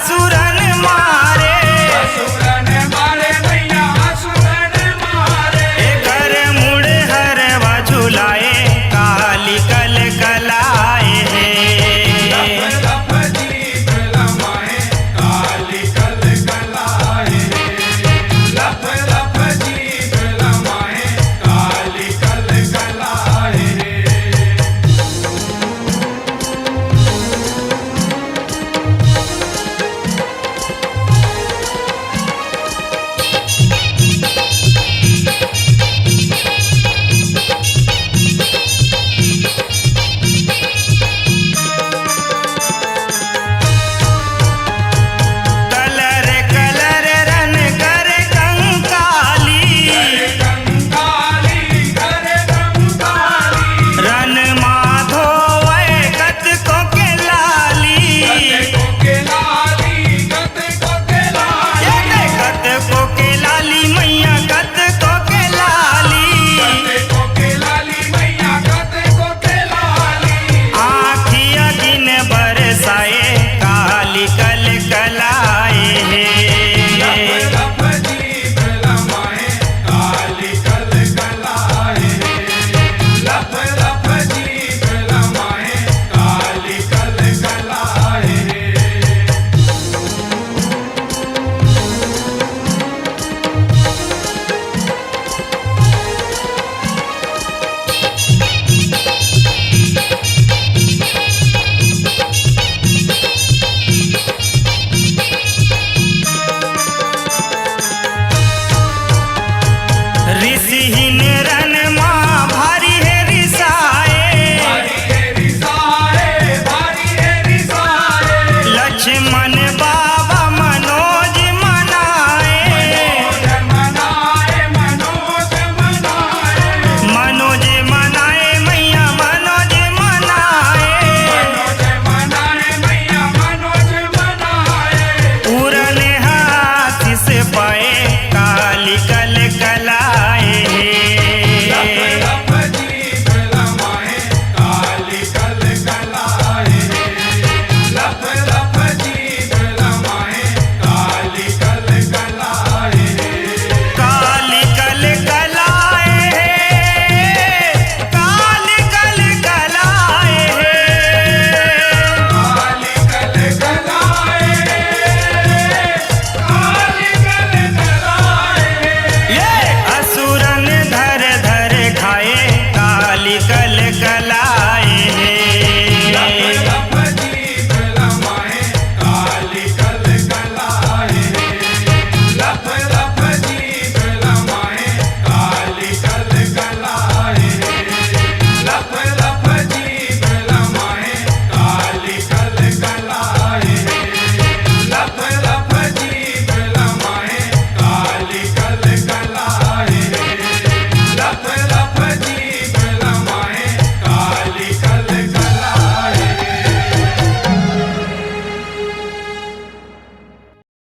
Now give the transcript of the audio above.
असुरन मारे, असुरन मारे मैया असुरन मारे। ए घर मुड़ हरवा झुलाए काली कल कलाए है। लफ लफ जीभ लमाए काली कल कलाए। लफ लफ जीभ लमाए काली कल कलाए। कलर कलर रन कर कंकाली, कंकाली कर कंकाली। रन माधो कत को के लाली, को के लाली कत को के लाली। कत को के लाली मैया कत को के लाली। कत को के लाली मैया कत को के लाली। आखिया दिन बरसाए काली कल कलाए है।